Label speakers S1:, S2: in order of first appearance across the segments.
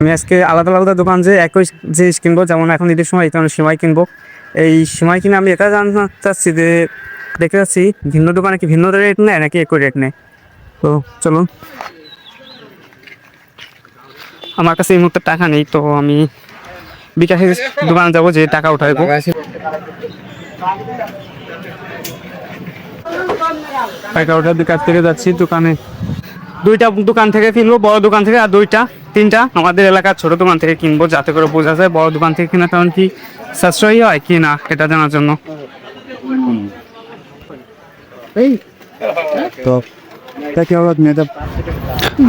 S1: আমি আজকে আলাদা আলাদা দোকান যে একই জিনিস কিনবো, যেমন এখন ঈদের সময় এই কারণে সিমাই কিনবো। এই সিমাই কিনে আমি এটা জানতে চাচ্ছি যে দেখতে চাচ্ছি ভিন্ন দোকানে কি ভিন্ন রেট নেয় নাকি একই রেট নেয়। তো চলুন, আমার কাছে এই মুহূর্তে টাকা নেই, তো আমি বিকাশের দোকানে যাবো, যে টাকা উঠাইবো। টাকা উঠার বিকাশ থেকে যাচ্ছি দোকানে, দুইটা দোকান থেকে কিনবো, বড় দোকান থেকে, আর তিনটা আমাদের এলাকার ছোট দোকান থেকে কিনবো, যাতে করে বোঝা যায় বড় দোকান থেকে কেনা কারণ কি সাশ্রয়ী হয় কি না, এটা জানার জন্য।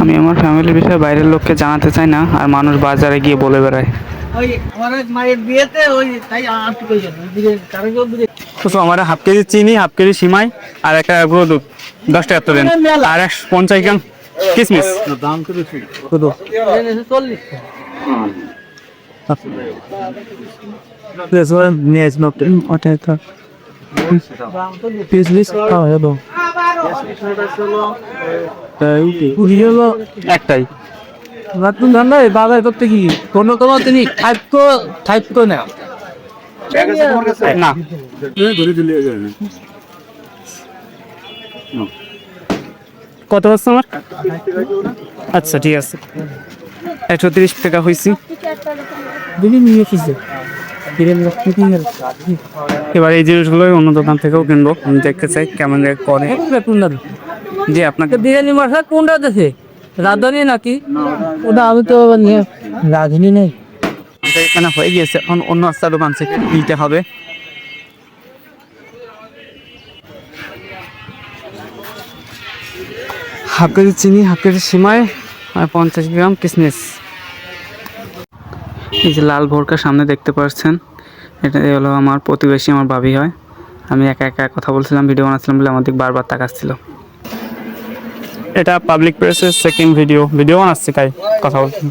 S1: আমি আমার ফ্যামিলির বিষয়ে বাইরের লোককে জানাতে চাই না, আর মানুষ বাজারে গিয়ে বলে বেড়ায়। আমার হাফ কেজি চিনি, হাফ কেজি সিমাই, আর একটা গুঁড়ো দুধ 10 টাকা দেন, আর 50 গ্রাম কিসমিস। একটাই বাজার করতে কি কোনো তিনি থাকতো না না। কত হচ্ছে আমার? আচ্ছা ঠিক আছে, 130 টাকা হয়েছি। এবার এই জিনিসগুলো অন্য দোকান থেকেও কিনবো, আমি দেখতে চাই কেমন রেট করে। জি, আপনাকে বিরিয়ানি মশলা কোনটা দেশে রাঁধুনি নাকি? ওটা আমি তো রাঁধুনি নেই। এখানে হয়ে গিয়েছে, এখন অন্য একটা দোকান থেকে নিতে হবে। হাফ কেজি চিনি, হাফ কেজি সিমাই, আর 50 গ্রাম কিসমিস। এই যে লাল ভোরকার সামনে দেখতে পাচ্ছেন, এটা হলো আমার প্রতিবেশী, আমার ভাবি হয়। আমি একা একা কথা বলছিলাম, ভিডিও বানাচ্ছিলাম বলে আমার দিকে বারবার তাকাচ্ছিল। এটা পাবলিক প্লেসের সেকেন্ড ভিডিও বানাচ্ছি, তাই কথা বলছি।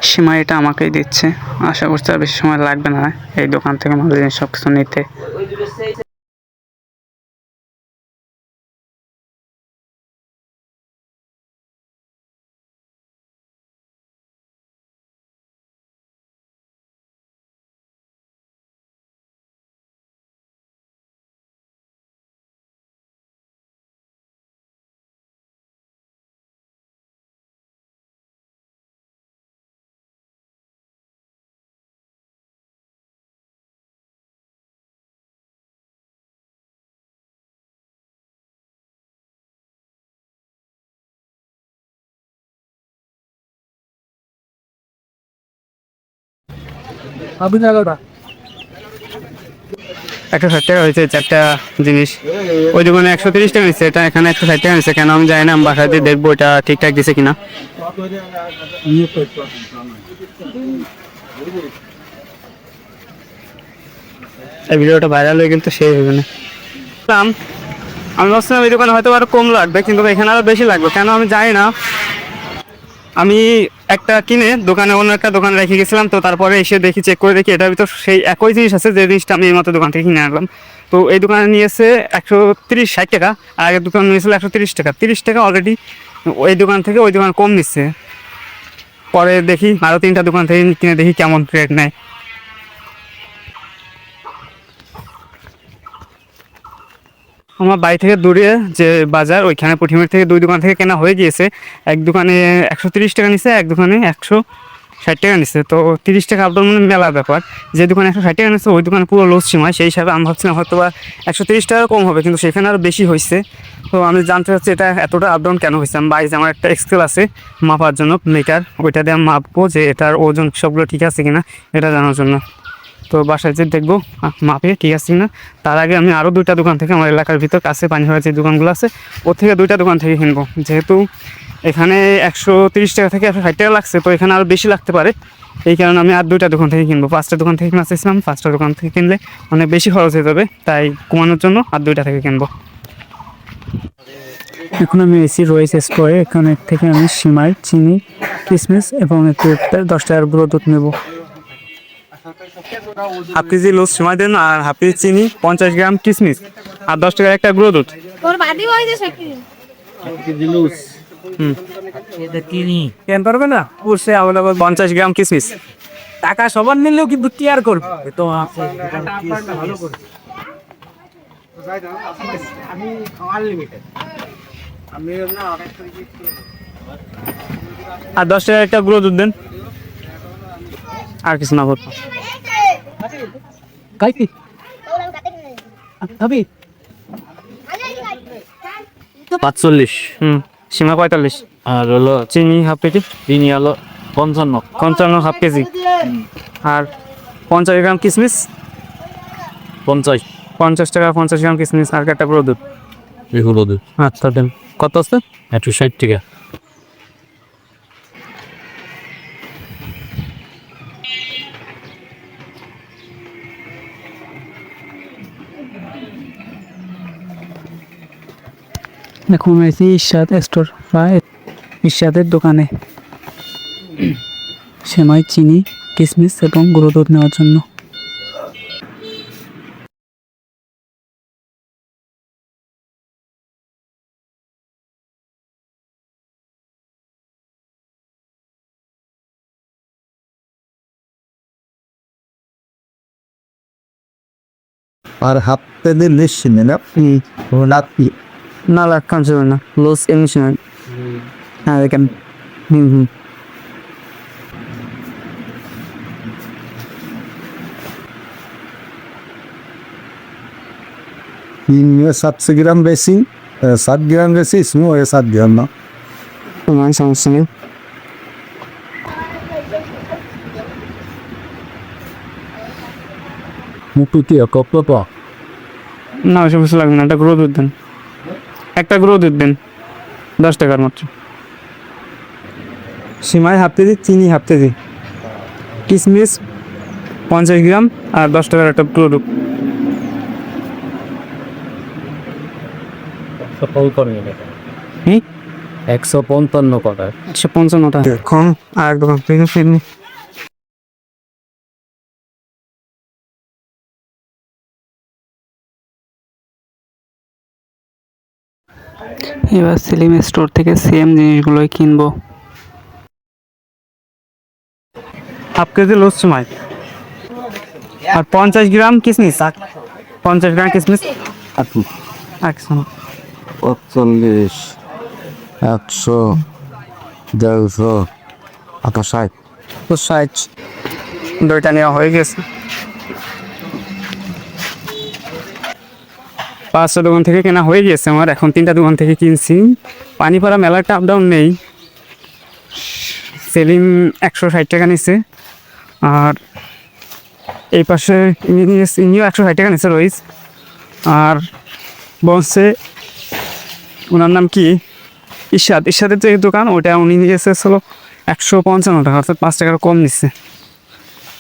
S1: সীমা এটা আমাকেই দিচ্ছে, আশা করছি আর বেশি সময় লাগবে না এই দোকান থেকে আমাদের জিনিস সব কিছু নিতে। একটা 60 টাকা হয়েছে 4টা জিনিস, ওই দোকানে 130 টাকা নিচ্ছে, এটা এখানে 160 টাকা নিচ্ছে। কেন আমি জানি না, আমি বাসাতে দেখবো এটা ঠিকঠাক দিছে কিনা। এই ভিডিওটা ভাইরাল হয়ে কিন্তু সেই হবে না। আমি ভাবছিলাম এই দোকানে হয়তো আরো কম লাগবে, কিন্তু এখানে আরো বেশি লাগবে, কেন আমি জানি না। আমি একটা কিনে দোকানে অন্য একটা দোকানে রেখে গেছিলাম, তো তারপরে এসে দেখি, চেক করে দেখি এটার ভিতর সেই একই জিনিস আছে যে জিনিসটা আমি এই মতো দোকান থেকে কিনে আনলাম। তো এই দোকানে নিয়েছে 130-60 টাকা, আর আগের দোকানে নিয়েছিল 130 টাকা। 30 টাকা অলরেডি ওই দোকান থেকে ওই দোকান কম নিচ্ছে। পরে দেখি আরও 3টা দোকান থেকে কিনে দেখি কেমন রেট নেয়। আমার বাড়ি থেকে দূরে যে বাজার, ওইখানে পুঠিমের থেকে 2 দোকান থেকে কেনা হয়ে গিয়েছে। এক দোকানে 130 টাকা নিচ্ছে, এক দোকানে 160 টাকা নিচ্ছে। তো 30 টাকা আপডাউন মানে মেলা ব্যাপার। যে দোকানে 160 টাকা নিচ্ছে ওই দোকানে পুরো লস সীমায়, সেই হিসাবে আমি ভাবছিলাম হয়তো বা 130 টাকা কম হবে, কিন্তু সেখানে আরও বেশি হয়েছে। তো আমি জানতে চাচ্ছি এটা এতটা আপডাউন কেন হয়েছে। আমি বাড়িতে আমার একটা স্কেল আছে মাপার জন্য, মিটার, ওইটা দিয়ে আমি মাপবো যে এটার ওজন সবগুলো ঠিক আছে কিনা, এটা জানার জন্য। তো বাসায় যে দেখবো মাপে ঠিক আছে কিনা। তার আগে আমি আরও 2টা দোকান থেকে, আমার এলাকার ভিতর কাছে পানিহারা যে দোকানগুলো আছে ওর থেকে 2টা দোকান থেকে কিনবো। যেহেতু এখানে 130 টাকা থেকে 160 টাকা লাগছে, তো এখানে আরও বেশি লাগতে পারে, এই কারণে আমি আর 2টা দোকান থেকে কিনবো। 5টা দোকান থেকে কিনে আসছিলাম, 5টা দোকান থেকে কিনলে অনেক বেশি খরচ হয়ে যাবে, তাই কমানোর জন্য আর 2টা থেকে কিনবো। এখন আমি এসি রয়েছে স্টোরে, এখানে থেকে আমি সিমাই, চিনি, কিশমিশ এবং একটু 10 টাকার গুঁড়ো দুধ নেবো। হাফ কেজি লুজ সিমাই দেন, আর হাফ কেজি চিনি, 50 গ্রাম কিশমিশ, আর 10 টাকার একটা গুঁড়ো দুধ।
S2: কেন পারবে না? বসে আমরা
S1: 50 গ্রাম কিশমিশ।
S2: টাকা সবার নিলেও কিন্তু কেয়ার করবে তো
S1: আর 10 টাকার একটা গুঁড়ো দুধ দেন। আর কিছু না বলবো।
S2: খাইতি খাবি
S3: 45
S1: সীমা 45।
S3: আর হলো
S1: চিনি হাফ কেজি।
S3: চিনি হলো 55
S1: 55 হাফ কেজি। আর 50 গ্রাম কিশমিশ।
S3: 50
S1: 50 টাকা 50 গ্রাম কিশমিশ আর একটা গুঁড়ো দুধ।
S3: এগুলো দে
S1: আচ্ছা দেন। কত আছে?
S3: 160 টাকা।
S4: এখন আছি ইরশাদ স্টোর প্রায় ইরশাদের দোকানে সেমাই চিনি কিশমিশ এবং গুঁড়ো দুধ নেওয়ার জন্য।
S5: আর হাফতে লিখছিলেন আপনি রাত্রি
S1: না লাখ কাঞ্চে না লস এমিশন। হ্যাঁ দেখেন। হুম।
S5: ये 700 ग्राम बेसी 7 ग्राम बेसी इसमें और 7 ग्राम ना
S1: তোমার সমস্যা নেই।
S5: मुटुती कप पा
S1: না ওইসব কিছু লাগবে না, একটা গুঁড়ো দুধ দেন। একটা গুঁড়ো দুধ দেন 10 টাকার মাত্র। সিমাই হাফ কেজি, চিনি হাফ কেজি, কিশমিশ 50 গ্রাম আর 10 টাকার একটা গুঁড়ো দুধ।
S3: 155 টাকা।
S1: 155 টাকা। এখন আর এক দোকান থেকে ফিরনি।
S4: এবার সেলিম স্টোর থেকে সেম জিনিসগুলোই কিনবো।
S1: হাফ কেজি লস সিমাই আর 50 গ্রাম কিশমিশ। 50 গ্রাম কিশমিশ। একশো
S5: 45 100 150 60
S1: তো 60 দুইটা নেওয়া হয়ে গেছে। 500 দোকান থেকে কেনা হয়ে গেছে আমার, এখন 3টা দোকান থেকে কিনছি। পানিপাড়া মেলাটা আপ ডাউন নেই। সেলিম 160 টাকা নিচ্ছে আর এই পাশে ইনিও 160 টাকা নিচ্ছে রইস। আর বলছে ওনার নাম কি ইরশাদের যে দোকান ওটা উনি নিয়েছে হলো 155 টাকা, অর্থাৎ 5 টাকার কম নিচ্ছে।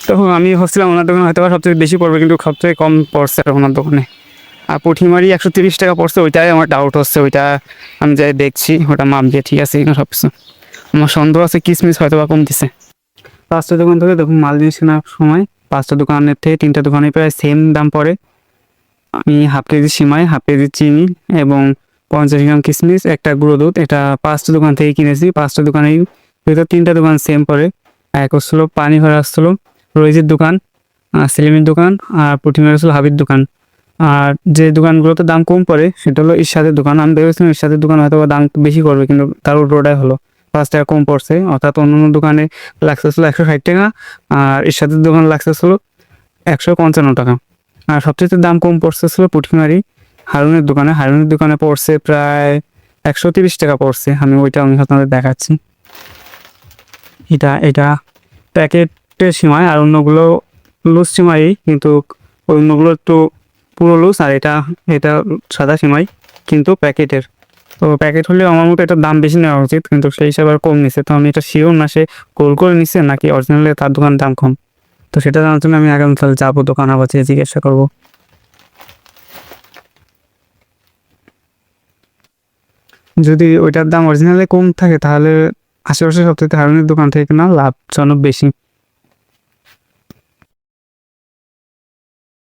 S1: তখন আমি ভাবছিলাম ওনার দোকানে হয়তো সবচেয়ে বেশি পড়বে, কিন্তু সবচেয়ে কম পড়ছে ওনার দোকানে। আর পুঁঠিমারি 130 টাকা পড়ছে, ওইটাই আমার ডাউট হচ্ছে। ওইটা আমি যাই দেখছি, ওটা মাপ দিয়ে ঠিক আছে কিনা সব কিছু। আমার সন্দেহ আছে কিশমিশ হয়তো বা কম দিছে। 5টা দোকান থেকে দেখুন মাল জিনিস কেনার সময় 5টা দোকানের থেকে 3টা দোকানে প্রায় সেম দাম পড়ে। আমি হাফ কেজি সিমাই, হাফ কেজি চিনি এবং 50 গ্রাম কিশমিশ, একটা গুঁড়ো দুধ, এটা 5টা দোকান থেকে কিনেছি। 5টা দোকানেই হয়তো 3টা দোকান সেম পড়ে। এক হচ্ছিলো পানি ভরা আসছিলো রইজের দোকান, সেলিমের দোকান, আর পুঁঠিমারি হচ্ছিল হাবির দোকান। আর যে দোকানগুলোতে দাম কম পড়ে সেটা হলো ইরশাদের দোকান। আমি ভেবেছিলাম ইরশাদের দোকান হয়তো দাম বেশি করবে, কিন্তু তার উল্টোটাই হলো, 5 টাকা কম পড়ছে। অর্থাৎ অন্য দোকানে লাগছে ছিল 160 টাকা আর ইরশাদের দোকানে লাগছে ছিল 155 টাকা। আর সবচেয়ে দাম কম পড়ছে ছিল পুঁঠিমারি হারুনের দোকানে। হারুনের দোকানে পড়ছে প্রায় 130 টাকা পড়ছে। আমি আপনাদের দেখাচ্ছি। এটা প্যাকেটের সিমাই, আর অন্যগুলো লুজ সিমাই, কিন্তু অন্যগুলো একটু পুরো লুজ। আর এটা সাদা সিমাই কিন্তু প্যাকেটের। তো প্যাকেট হলে আমার মতো এটার দাম বেশি নেওয়া উচিত, কিন্তু সেই হিসাবে আর কম নিচ্ছে। তো আমি এটা শিওর না সে গোল করে নিচ্ছে নাকি অরিজিনালি তার দোকান দাম কম। তো সেটা জানার জন্য আমি আগামীকাল যাবো দোকান, আবার জিজ্ঞাসা করবো। যদি ওইটার দাম অরিজিনালি কম থাকে তাহলে আশেপাশে সবথেকে হারুনের দোকান থেকে কেনা লাভজনক বেশি।